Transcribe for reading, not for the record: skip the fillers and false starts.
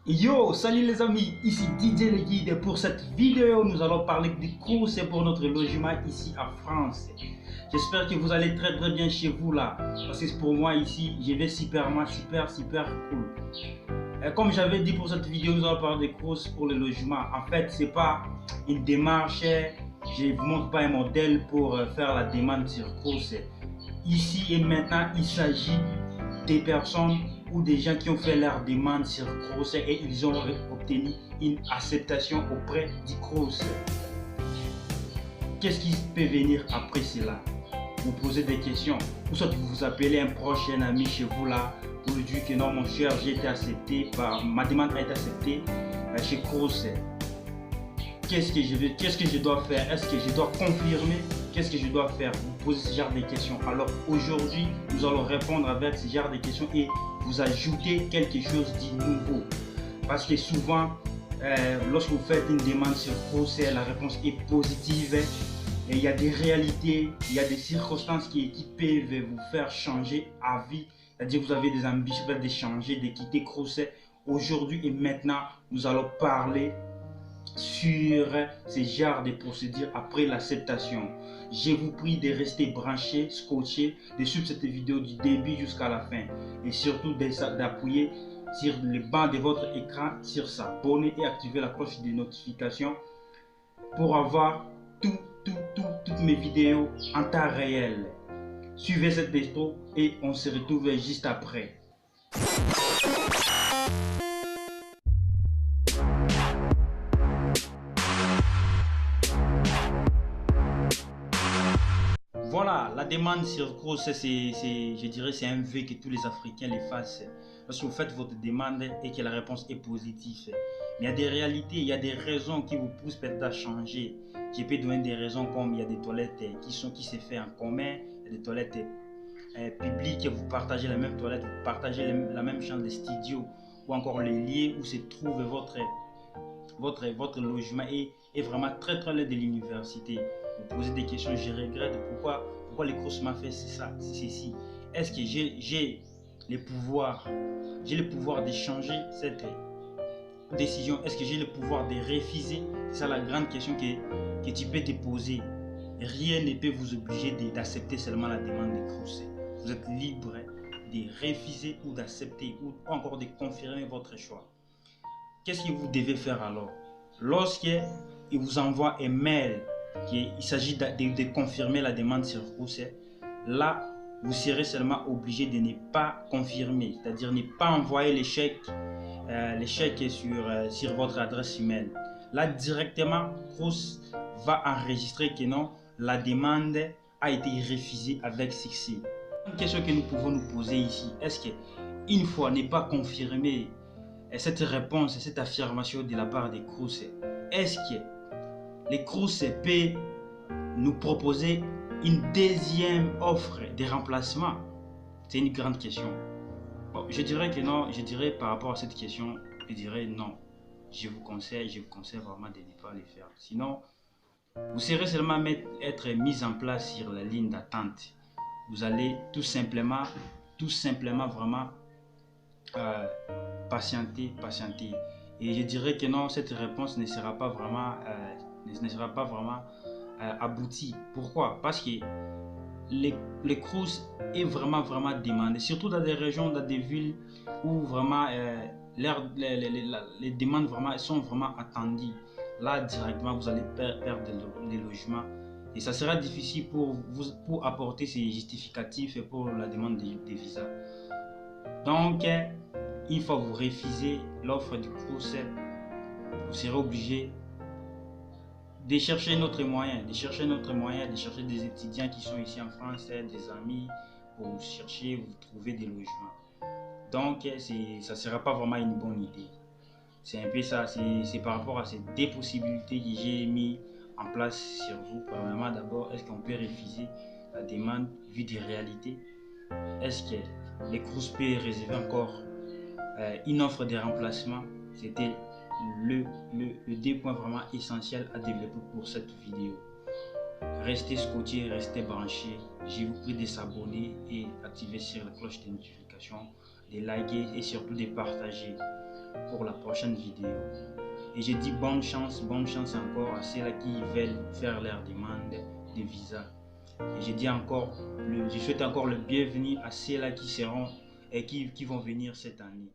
Yo, salut les amis, ici DJ Le Guide et pour cette vidéo, nous allons parler des courses pour notre logement ici en France. J'espère que vous allez très bien chez vous là, parce que pour moi ici, je vais super cool. Et comme j'avais dit pour cette vidéo, nous allons parler des courses pour le logement. En fait, c'est pas une démarche, je ne vous montre pas un modèle pour faire la demande sur course. Ici et maintenant, il s'agit des personnes ou des gens qui ont fait leur demande sur Crous et ils ont obtenu une acceptation auprès du Crous. Qu'est-ce qui peut venir après cela? Vous posez des questions, ou soit vous appelez un proche, un ami chez vous là, pour lui dire que non mon cher, j'ai été accepté, ma demande a été acceptée chez Crous. Qu'est-ce que je dois faire? Est-ce que je dois confirmer? Qu'est-ce que je dois faire? Vous posez ce genre de questions. Alors aujourd'hui, nous allons répondre avec ce genre de questions et vous ajouter quelque chose de nouveau. Parce que souvent, lorsque vous faites une demande sur Crous, la réponse est positive. Et il y a des réalités, il y a des circonstances qui peuvent vous faire changer d'avis. C'est-à-dire que vous avez des ambitions de changer, de quitter Crous. Aujourd'hui et maintenant, nous allons parler sur ce genre de procédures après l'acceptation. Je vous prie de rester branchés, scotchés, de suivre cette vidéo du début jusqu'à la fin et surtout d'appuyer sur le bas de votre écran sur s'abonner et activer la cloche de notification pour avoir toutes mes vidéos en temps réel. Suivez cette intro et on se retrouve juste après. Voilà, la demande sur Crous, je dirais, c'est un vœu que tous les Africains les fassent. Parce que vous faites votre demande et que la réponse est positive. Mais il y a des réalités, il y a des raisons qui vous poussent peut-être à changer. Je peux donner des raisons comme il y a des toilettes qui se font en commun, il y a des toilettes publiques, vous partagez la même toilette, vous partagez la même chambre de studio, ou encore les lieux où se trouve votre logement est vraiment très loin de l'université. Vous posez des questions, je regrette pourquoi les Crous m'a fait ceci. Est-ce que j'ai le pouvoir de changer cette décision? Est-ce que j'ai le pouvoir de refuser? C'est ça la grande question que tu peux te poser. Rien ne peut vous obliger d'accepter seulement la demande des Crous. Vous êtes libre de refuser ou d'accepter ou encore de confirmer votre choix. Qu'est-ce que vous devez faire alors? Lorsqu'il vous envoie un mail, il s'agit de confirmer la demande sur Crous, là, vous serez seulement obligé de ne pas confirmer, c'est-à-dire ne pas envoyer les chèques sur votre adresse email. Là, directement, Crous va enregistrer que non, la demande a été refusée avec succès. Une question que nous pouvons nous poser ici, est-ce qu'une fois n'est pas confirmé cette réponse, cette affirmation de la part des Crous, est-ce que les Crous peuvent nous proposer une deuxième offre de remplacement? C'est une grande question. Bon, je dirais que non, je dirais par rapport à cette question, je dirais non. Je vous conseille vraiment de ne pas le faire. Sinon, vous serez seulement être mis en place sur la ligne d'attente. Vous allez tout simplement vraiment patienter. Et je dirais que non, cette réponse ne sera pas vraiment aboutie. Pourquoi? Parce que les Crous est vraiment demandé, surtout dans des régions, dans des villes où vraiment les demandes sont vraiment attendues. Là, directement, vous allez perdre les logements. Et ça sera difficile pour apporter ces justificatifs pour la demande de visa. Donc, une fois que vous refusez l'offre du Crous, vous serez obligé de chercher notre moyen, de chercher des étudiants qui sont ici en France, des amis, pour vous trouver des logements. Donc, ça ne sera pas vraiment une bonne idée. C'est un peu ça, c'est par rapport à ces deux possibilités que j'ai mis en place sur vous. Premièrement, d'abord, est-ce qu'on peut refuser la demande vu des réalités? Est-ce que les Crous peuvent réserver encore une offre de remplacement? C'était le deux points vraiment essentiels à développer pour cette vidéo. Restez scotchés, restez branchés. Je vous prie de s'abonner et activer sur la cloche de notification, de liker et surtout de partager. pour la prochaine vidéo. Et je dis bonne chance encore à ceux-là qui veulent faire leur demande de visa. Et je souhaite encore le bienvenu à ceux-là qui seront et qui vont venir cette année.